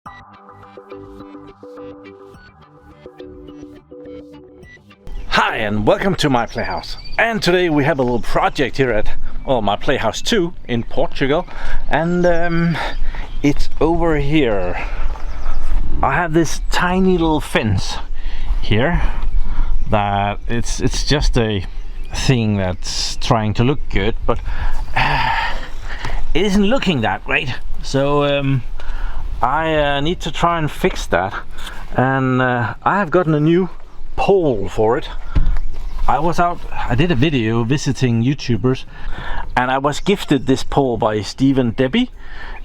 Hi and welcome to my playhouse, and today we have a little project here at my playhouse 2 in Portugal, and it's over here. I have this tiny little fence here that it's just a thing that's trying to look good, but it isn't looking that great, so I need to try and fix that, and I have gotten a new pole for it. I did a video visiting YouTubers, and I was gifted this pole by Steve and Debbie,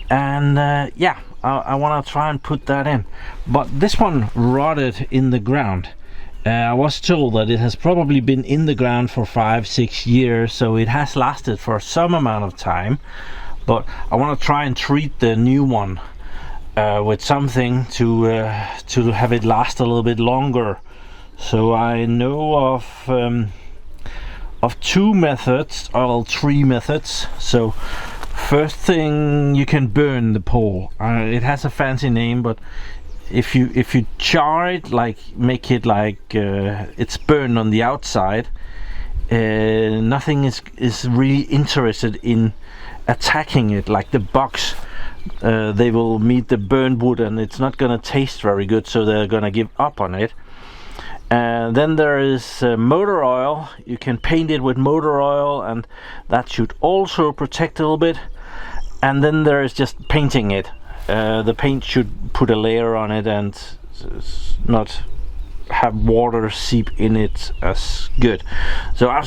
and yeah, I want to try and put that in, but this one rotted in the ground. I was told that it has probably been in the ground for 5-6 years, so it has lasted for some amount of time, but I want to try and treat the new one with something to have it last a little bit longer. So I know of 2 methods, or 3 methods. So first thing, you can burn the pole. It has a fancy name, but if you char it, like make it like it's burned on the outside, nothing is really interested in attacking it. Like the bugs, they will meet the burned wood and it's not gonna taste very good, so they're gonna give up on it. And then there is motor oil. You can paint it with motor oil, and that should also protect a little bit. And then there is just painting it. The paint should put a layer on it and not have water seep in it as good. So I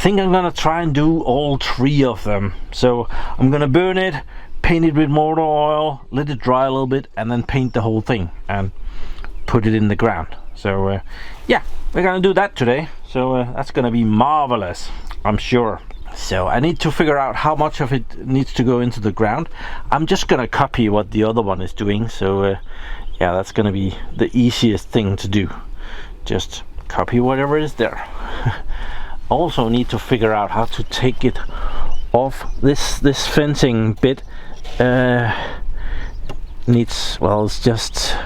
think I'm gonna try and do all 3 of them. So I'm gonna burn it, paint it with motor oil, let it dry a little bit, and then paint the whole thing and put it in the ground. So yeah, we're gonna do that today, so that's gonna be marvelous, I'm sure. So I need to figure out how much of it needs to go into the ground. I'm just gonna copy what the other one is doing, so yeah, that's gonna be the easiest thing to do. Just copy whatever is there. Also need to figure out how to take it off. This fencing bit needs, well, it's just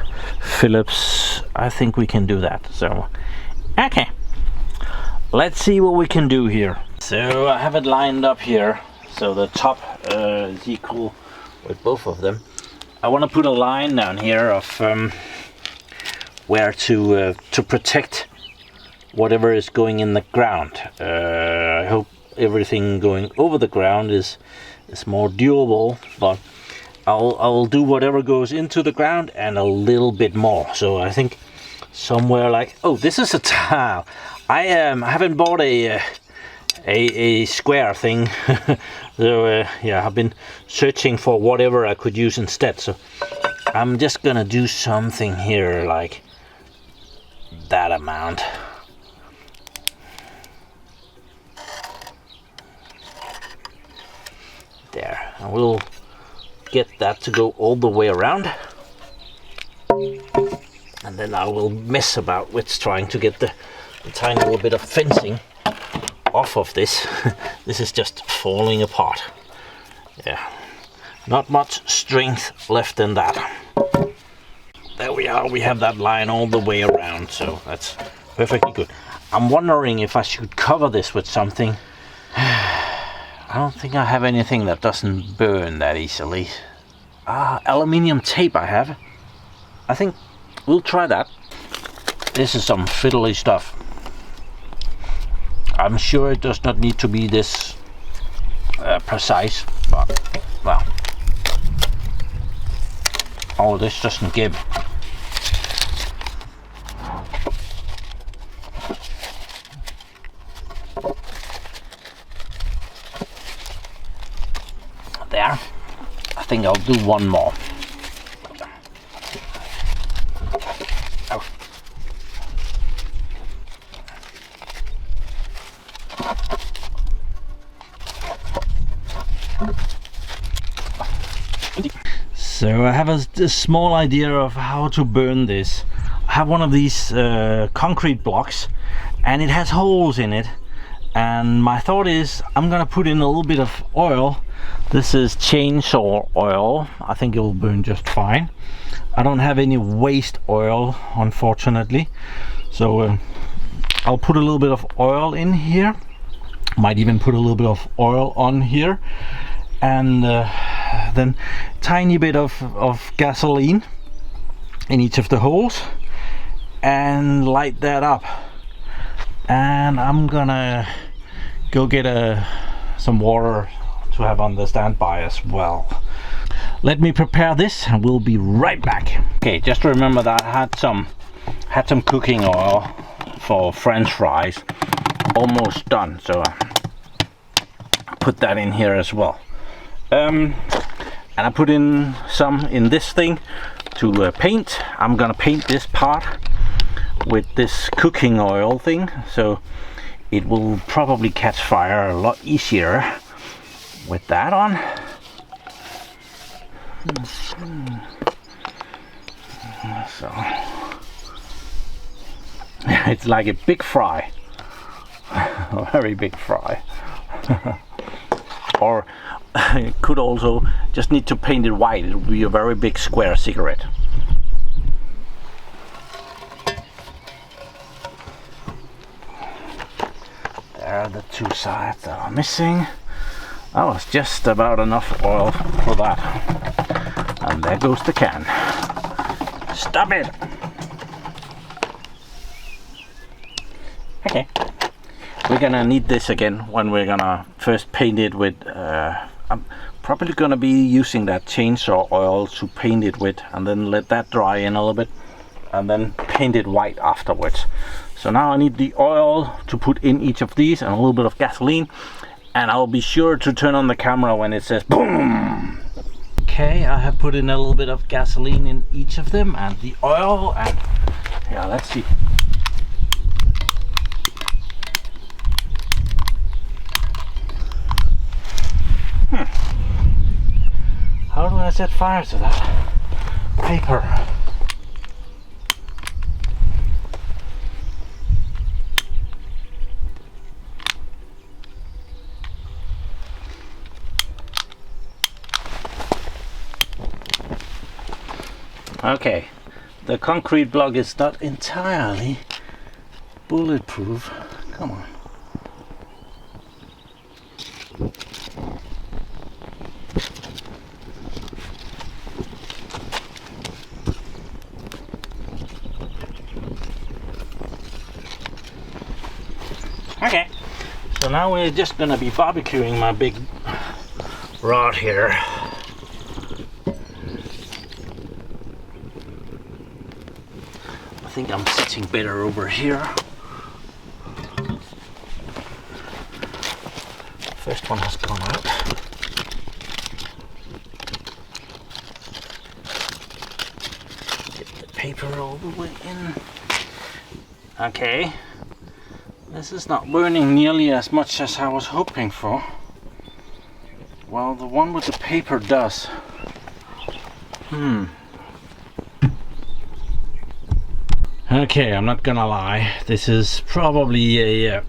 Phillips. I think we can do that. So okay, let's see what we can do here. So I have it lined up here, so the top is equal with both of them. I want to put a line down here of where to protect whatever is going in the ground. I hope everything going over the ground is more durable, but I'll do whatever goes into the ground and a little bit more. So I think somewhere like, oh, this is a tile. I haven't bought a square thing. So yeah, I've been searching for whatever I could use instead. So I'm just gonna do something here like that amount. There, and we'll get that to go all the way around, and then I will mess about with trying to get the tiny little bit of fencing off of this. This is just falling apart. Yeah, not much strength left in that. There we are, we have that line all the way around, so that's perfectly good. I'm wondering if I should cover this with something. I don't think I have anything that doesn't burn that easily. Aluminium tape I have. I think we'll try that. This is some fiddly stuff. I'm sure it does not need to be this precise, but well. Oh, this doesn't give. There. I think I'll do one more. Oh. So I have a small idea of how to burn this. I have one of these concrete blocks, and it has holes in it, and my thought is I'm gonna put in a little bit of oil This is chainsaw oil. I think it will burn just fine. I don't have any waste oil, unfortunately, so I'll put a little bit of oil in here. Might even put a little bit of oil on here, and then tiny bit of gasoline in each of the holes, and light that up. And I'm gonna go get some water to have on the standby as well. Let me prepare this and we'll be right back. Okay, just remember that I had some cooking oil for French fries, almost done, so I put that in here as well. And I put in some in this thing to paint. I'm gonna paint this part with this cooking oil thing, so it will probably catch fire a lot easier with that on. So it's like a big fry, a very big fry. Or it could also just need to paint it white. It will be a very big square cigarette. There are the two sides that are missing. That was just about enough oil for that. And there goes the can. Stop it! Okay. We're gonna need this again when we're gonna first paint it with... I'm probably gonna be using that chainsaw oil to paint it with, and then let that dry in a little bit, and then paint it white afterwards. So now I need the oil to put in each of these, and a little bit of gasoline, and I'll be sure to turn on the camera when it says boom. Okay, I have put in a little bit of gasoline in each of them, and the oil, and yeah, let's see. How do I set fire to that paper? Okay, the concrete block is not entirely bulletproof. Come on. Okay, so now we're just gonna be barbecuing my big rod here. I think I'm sitting better over here. First one has gone out. Get the paper all the way in. Okay. This is not burning nearly as much as I was hoping for. Well, the one with the paper does. Okay, I'm not gonna lie. This is probably a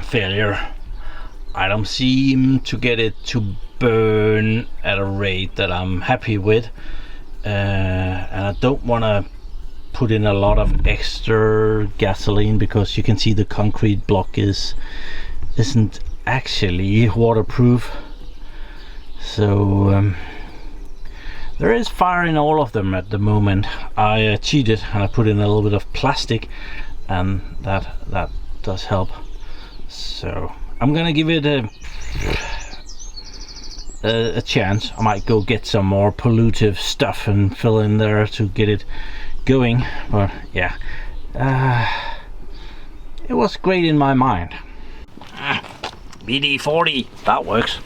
failure. I don't seem to get it to burn at a rate that I'm happy with. And I don't want to put in a lot of extra gasoline, because you can see the concrete block isn't actually waterproof. So there is fire in all of them at the moment. I cheated and I put in a little bit of plastic, and that does help. So I'm gonna give it a chance. I might go get some more pollutive stuff and fill in there to get it going, but yeah, it was great in my mind. BD40, that works.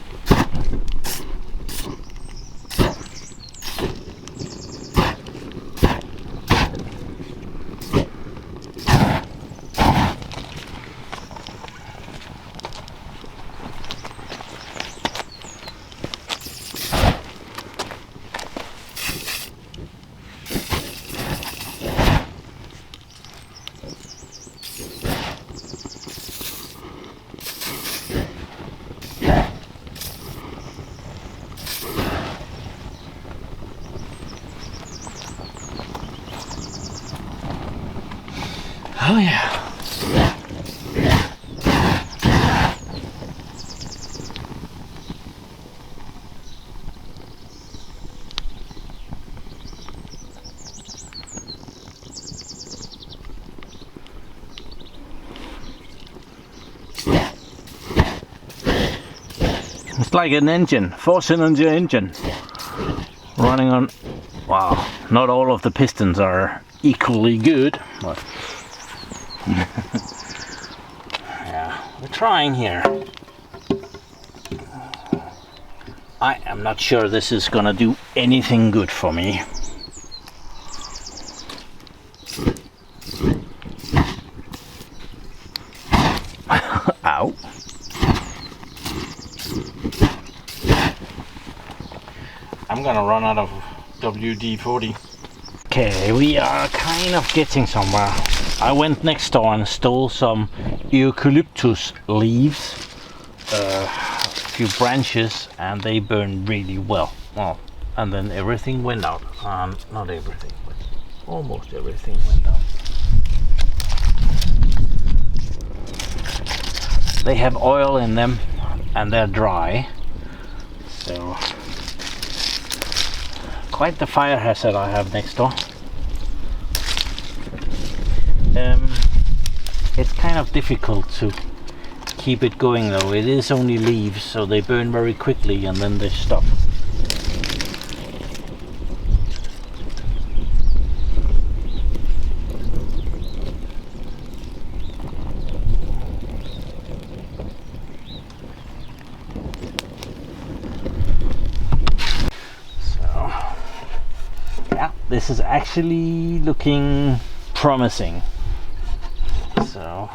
Oh yeah. It's like an engine, 4-cylinder engine running on. Wow, not all of the pistons are equally good, but yeah, we're trying here. I am not sure this is gonna do anything good for me. Ow. I'm gonna run out of WD-40. Okay, we are kind of getting somewhere. I went next door and stole some eucalyptus leaves, a few branches, and they burned really well. Well, and then everything went out. Not everything, but almost everything went out. They have oil in them and they're dry, so quite the fire hazard I have next door. It's kind of difficult to keep it going though. It is only leaves, so they burn very quickly and then they stop. This is actually looking promising. So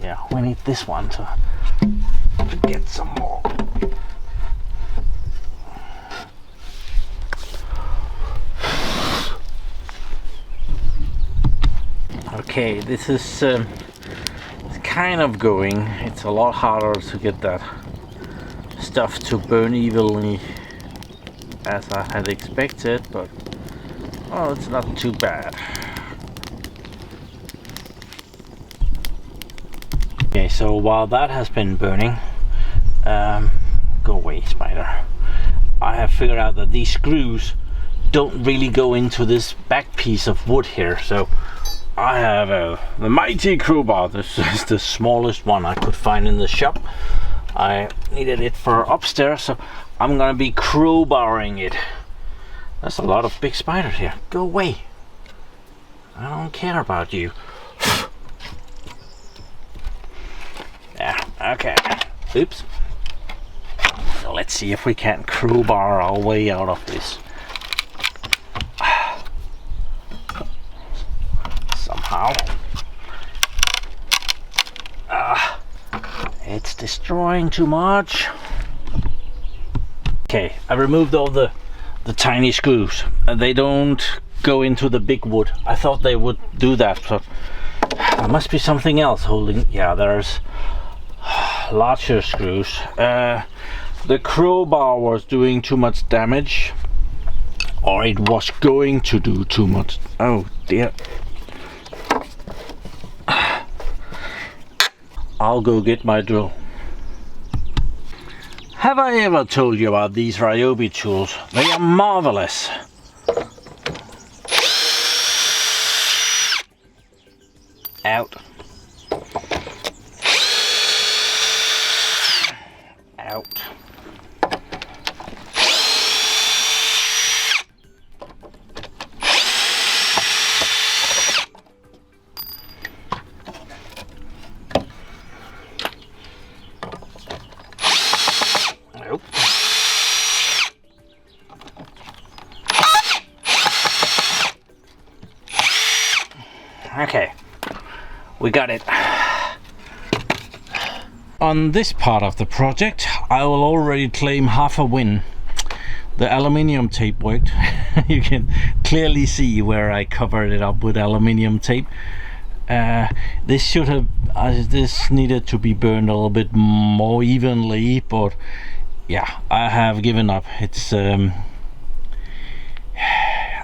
yeah, we need this one to get some more. Okay, this is it's kind of going. It's a lot harder to get that stuff to burn evenly as I had expected, but oh, it's not too bad. Okay, so while that has been burning, go away, spider. I have figured out that these screws don't really go into this back piece of wood here, so I have the mighty crowbar. This is the smallest one I could find in the shop. I needed it for upstairs, so I'm gonna be crowbarring it. There's a lot of big spiders here. Go away. I don't care about you. Yeah, okay. Oops. So let's see if we can crowbar our way out of this. Somehow. It's destroying too much. Okay, I removed all the tiny screws. They don't go into the big wood. I thought they would do that, but there must be something else holding. Yeah, there's larger screws. The crowbar was doing too much damage, or it was going to do too much. Oh dear. I'll go get my drill. Have I ever told you about these Ryobi tools? They are marvelous. Out. Out. Nope. Okay, we got it. On this part of the project, I will already claim half a win. The aluminium tape worked. You can clearly see where I covered it up with aluminium tape. This should have, this needed to be burned a little bit more evenly, but yeah, I have given up. It's I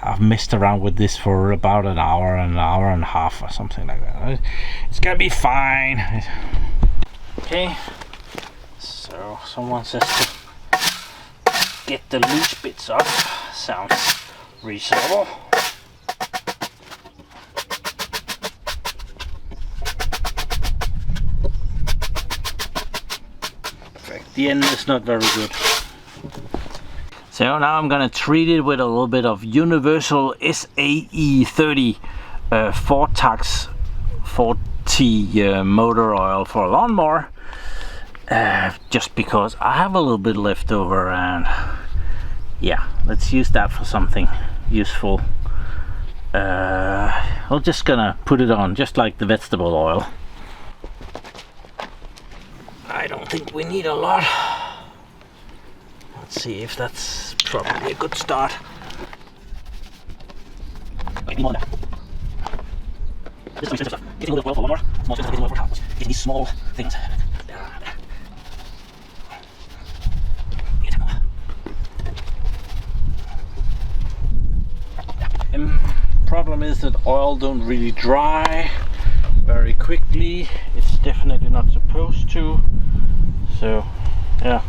I've messed around with this for about an hour and a half or something like that. It's gonna be fine. Okay, so someone says to get the loose bits off. Sounds reasonable. The end is not very good. So now I'm gonna treat it with a little bit of Universal SAE30 Vortex 40 motor oil for a lawnmower, just because I have a little bit left over, and yeah, let's use that for something useful. I'm just gonna put it on just like the vegetable oil. I don't think we need a lot. Let's see if that's probably a good start. Wait, more than that. This is expensive stuff. Getting a little oil for lawnmower, it's more expensive than getting oil for cows. Getting these small things. Problem is that oil don't really dry very quickly. It's definitely not supposed to. So yeah,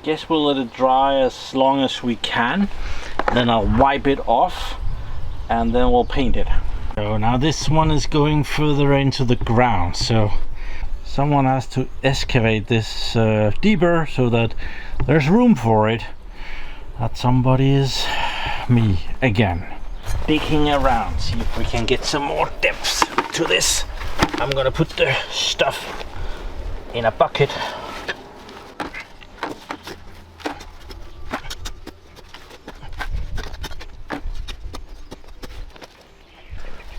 guess we'll let it dry as long as we can, then I'll wipe it off and then we'll paint it. So now this one is going further into the ground, so someone has to excavate this deeper so that there's room for it. That somebody is me again, digging around, see if we can get some more depth to this. I'm gonna put the stuff in a bucket.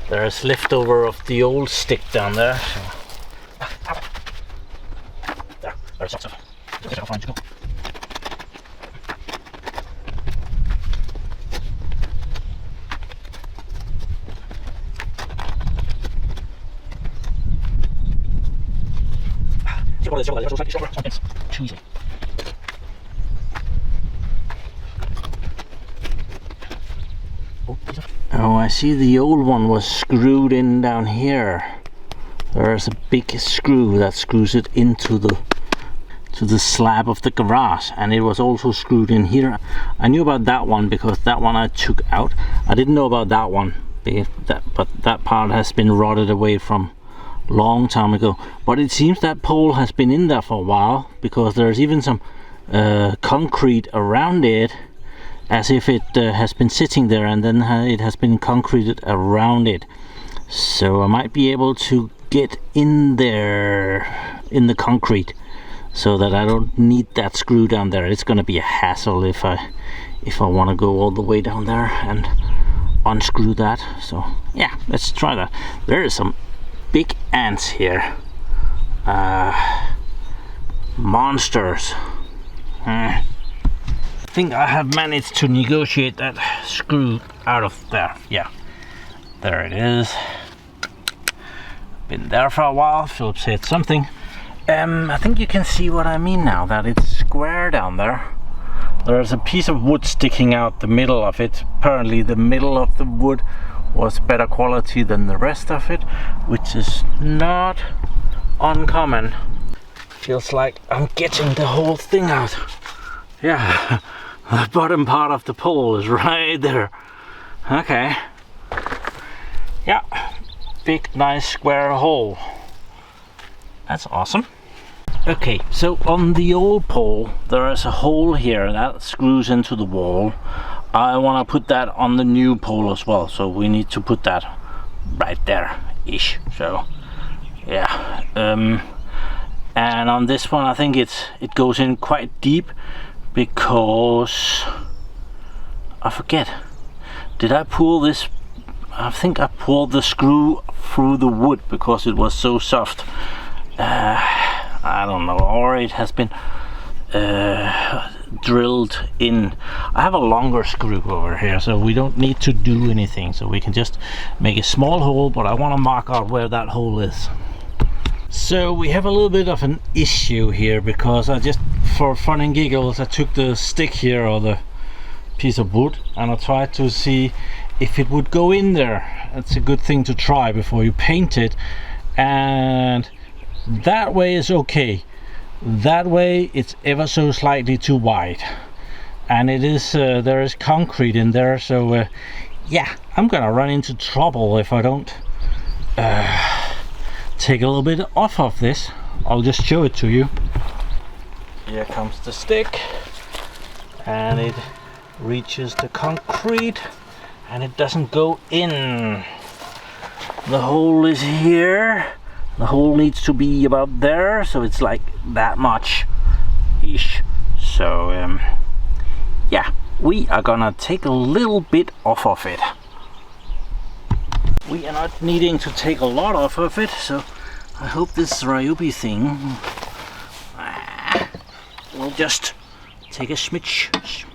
There's leftover of the old stick down there. So. There's lots of. I'll find you go. Cheesy. Oh, I see the old one was screwed in down here. There's a big screw that screws it into the slab of the garage, and it was also screwed in here. I knew about that one because that one I took out. I didn't know about that one, but that part has been rotted away from long time ago. But it seems that pole has been in there for a while, because there's even some concrete around it, as if it has been sitting there and then it has been concreted around it. So I might be able to get in there in the concrete so that I don't need that screw down there. It's gonna be a hassle if I want to go all the way down there and unscrew that. So yeah, let's try that. There is some big ants here, monsters. I think I have managed to negotiate that screw out of there. Yeah, there it is. Been there for a while. Philip said something. I think you can see what I mean now, that it's square down there. There's a piece of wood sticking out the middle of it. Apparently the middle of the wood was better quality than the rest of it, which is not uncommon. Feels like I'm getting the whole thing out. Yeah, the bottom part of the pole is right there. Okay. Yeah, big nice square hole. That's awesome. Okay, so on the old pole there is a hole here that screws into the wall. I want to put that on the new pole as well, so we need to put that right there ish. So yeah, and on this one I think it goes in quite deep, because I forget, did I pull this? I think I pulled the screw through the wood because it was so soft. I don't know, or it has been drilled in. I have a longer screw over here, so we don't need to do anything, so we can just make a small hole, but I want to mark out where that hole is. So we have a little bit of an issue here, because I just, for fun and giggles, I took the stick here, or the piece of wood and I tried to see if it would go in there. It's a good thing to try before you paint it, and that way is okay. That way it's ever so slightly too wide, and it is there is concrete in there, so yeah, I'm gonna run into trouble if I don't take a little bit off of this. I'll just show it to you. Here comes the stick, and it reaches the concrete and it doesn't go in. The hole is here. The hole needs to be about there, so it's like that much ish. So yeah, we are gonna take a little bit off of it. We are not needing to take a lot off of it, so I hope this Ryobi thing will just take a smidge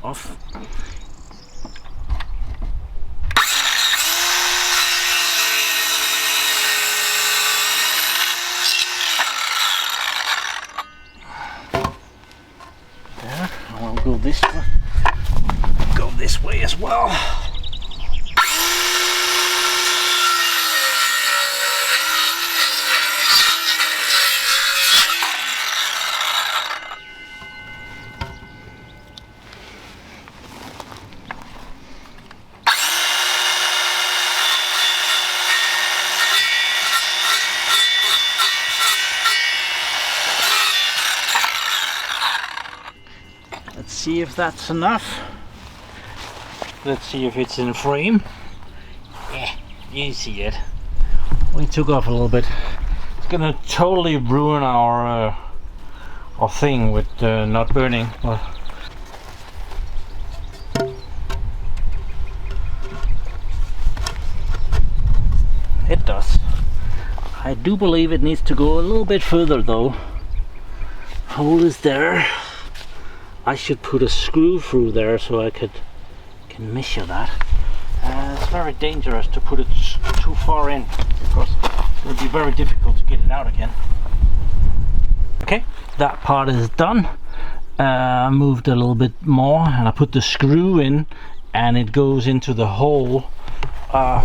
off. There, I will go this way. Go this way as well. Let's see if that's enough. Let's see if it's in frame. Yeah, you see it. We took off a little bit. It's gonna totally ruin our thing with not burning. But it does. I do believe it needs to go a little bit further though. Hole is there. I should put a screw through there so I can measure that. It's very dangerous to put it too far in because it would be very difficult to get it out again. Okay, that part is done. I moved a little bit more and I put the screw in and it goes into the hole. I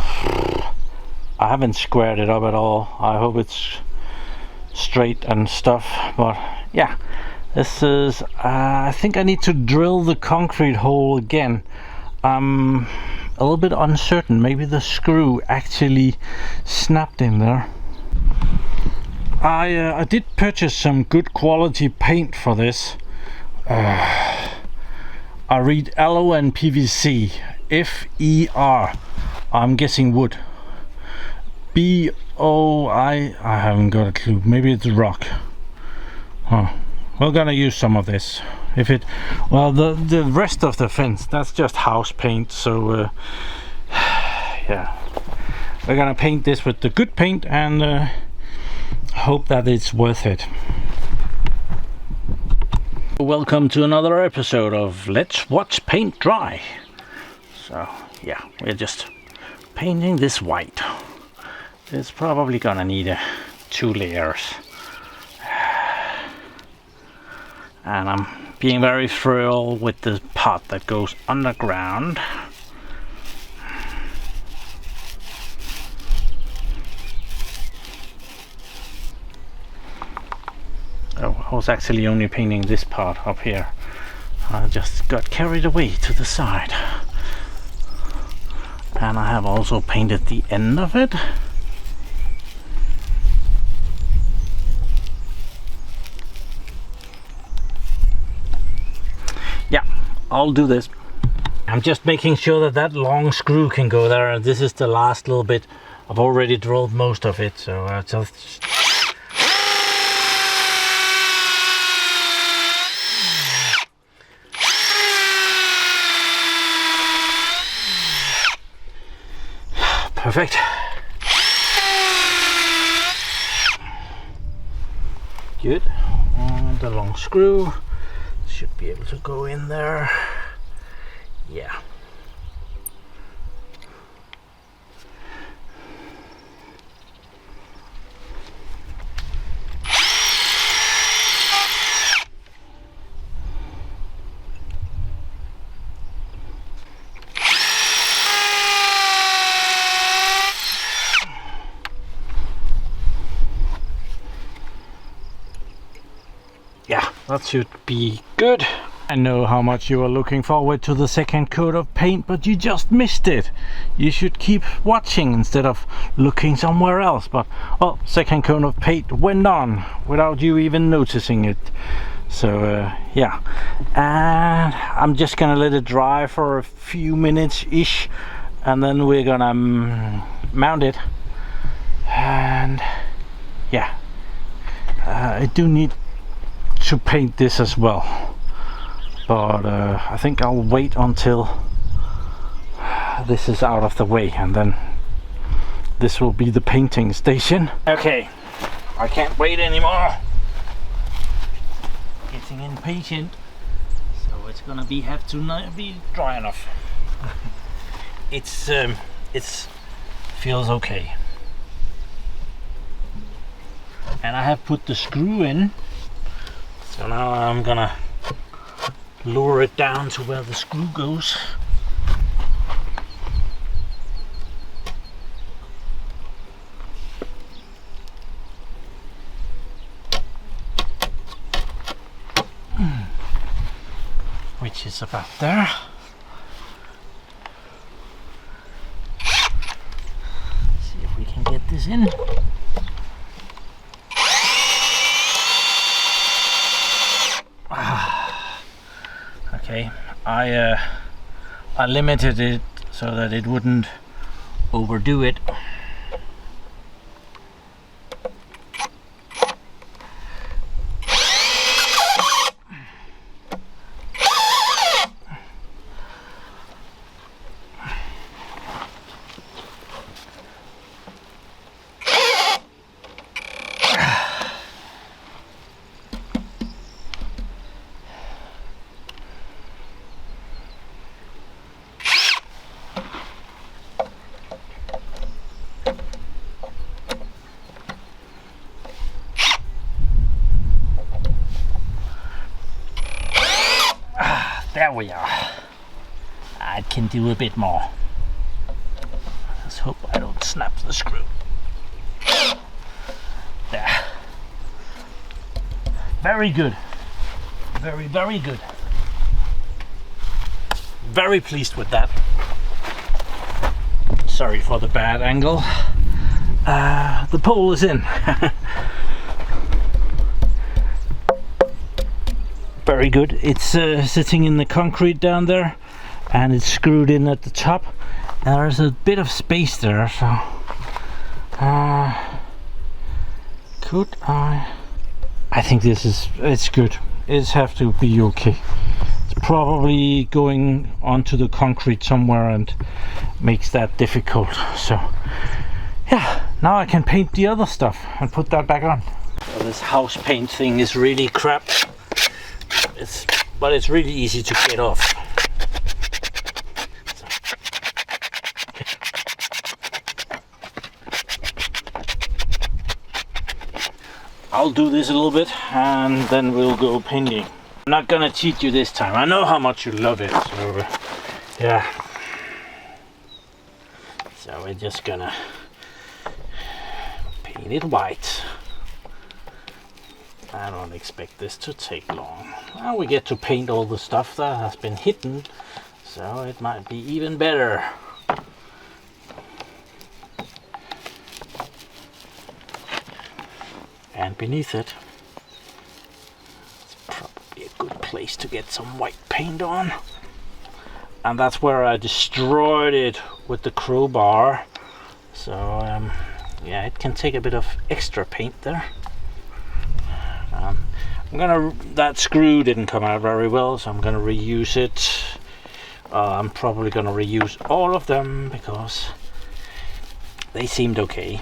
haven't squared it up at all. I hope it's straight and stuff, but yeah. This is, I think I need to drill the concrete hole again. I'm a little bit uncertain. Maybe the screw actually snapped in there. I did purchase some good quality paint for this. I read aloe and PVC. FER. I'm guessing wood. BO. I haven't got a clue. Maybe it's rock. Huh. We're gonna use some of this. If it, well, the rest of the fence, that's just house paint, so yeah, we're gonna paint this with the good paint and hope that it's worth it. Welcome to another episode of Let's Watch Paint Dry. So yeah, we're just painting this white. It's probably gonna need 2 layers. And I'm being very thrilled with the part that goes underground. Oh, I was actually only painting this part up here. I just got carried away to the side. And I have also painted the end of it. Yeah, I'll do this. I'm just making sure that that long screw can go there, and this is the last little bit. I've already drilled most of it, so just perfect. Good. And the long screw should be able to go in there. Yeah. That should be good. I know how much you are looking forward to the second coat of paint, but you just missed it. You should keep watching instead of looking somewhere else. But well, second coat of paint went on without you even noticing it. So yeah, and I'm just gonna let it dry for a few minutes ish, and then we're gonna mount it. And yeah, I do need to paint this as well, but I think I'll wait until this is out of the way, and then this will be the painting station. Okay, I can't wait anymore. Getting impatient, so it's gonna have to be dry enough. It's feels okay, and I have put the screw in. So now I'm gonna lower it down to where the screw goes. Which is about there. See if we can get this in. Okay, I limited it so that it wouldn't overdo it. There we are. I can do a bit more. Let's hope I don't snap the screw. There. Very good. Very, very good. Very pleased with that. Sorry for the bad angle. The pole is in. Very good. It's sitting in the concrete down there, and it's screwed in at the top. There's a bit of space there, so could I think it's good. It's have to be okay. It's probably going onto the concrete somewhere and makes that difficult. So yeah, now I can paint the other stuff and put that back on. So this house paint thing is really crap. But it's really easy to get off. I'll do this a little bit and then we'll go painting. I'm not gonna cheat you this time. I know how much you love it, so yeah. So we're just gonna paint it white. I don't expect this to take long. Well, we get to paint all the stuff that has been hidden, so it might be even better. And beneath it, it's probably a good place to get some white paint on. And that's where I destroyed it with the crowbar. So yeah, it can take a bit of extra paint there. That screw didn't come out very well, so I'm gonna reuse it. I'm probably gonna reuse all of them because they seemed okay.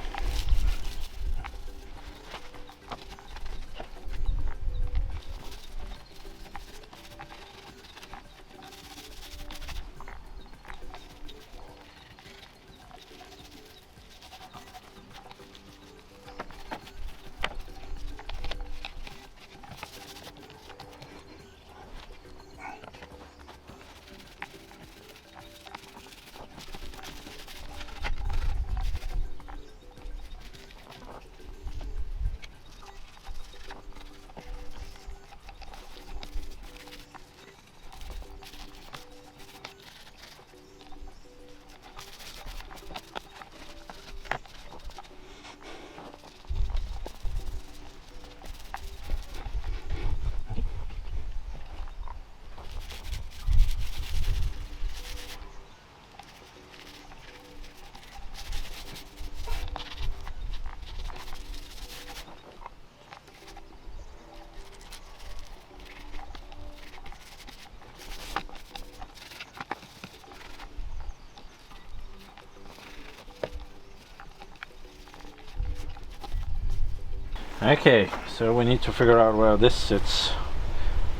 Okay, so we need to figure out where this sits.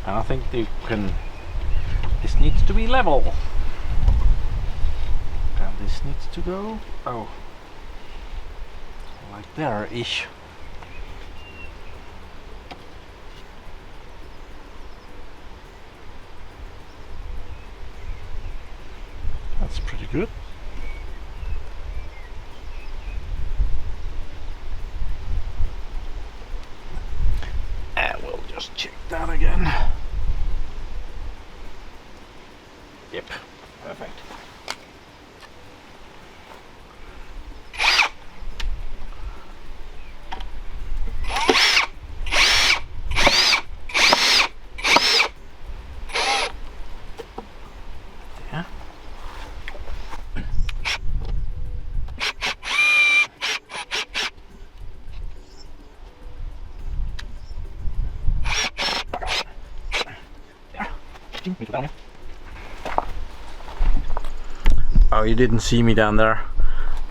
And I think you can. This needs to be level. And this needs to go. Oh, like there-ish. That's pretty good. And we'll just check that again. Yep, perfect. Yeah. Oh, you didn't see me down there.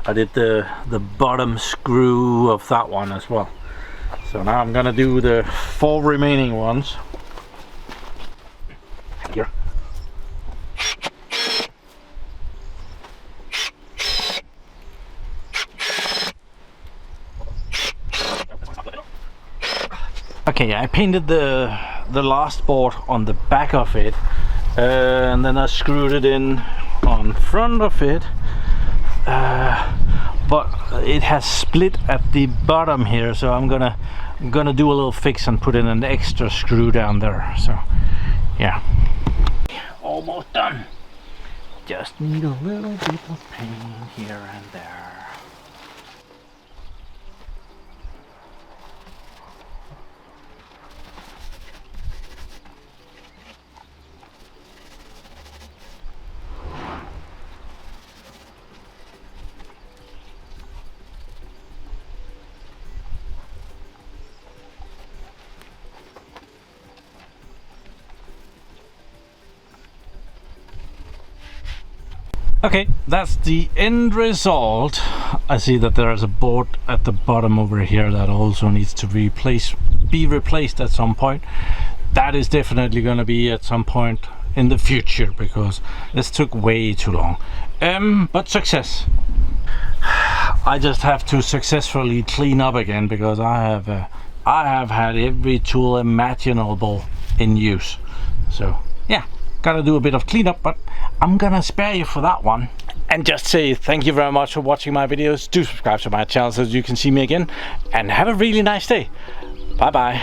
I did the bottom screw of that one as well. So now I'm gonna do the 4 remaining ones. Here. Okay, I painted the last board on the back of it, and then I screwed it in on front of it, but it has split at the bottom here, so I'm gonna do a little fix and put in an extra screw down there. So yeah, almost done. Just need a little bit of paint here and there. Okay, that's the end result. I see that there is a board at the bottom over here that also needs to be replaced at some point. That is definitely going to be at some point in the future, because this took way too long. But success. I just have to successfully clean up again, because I have had every tool imaginable in use. So yeah, gotta do a bit of cleanup, but I'm gonna spare you for that one. And just say thank you very much for watching my videos. Do subscribe to my channel so that you can see me again, and have a really nice day. Bye bye.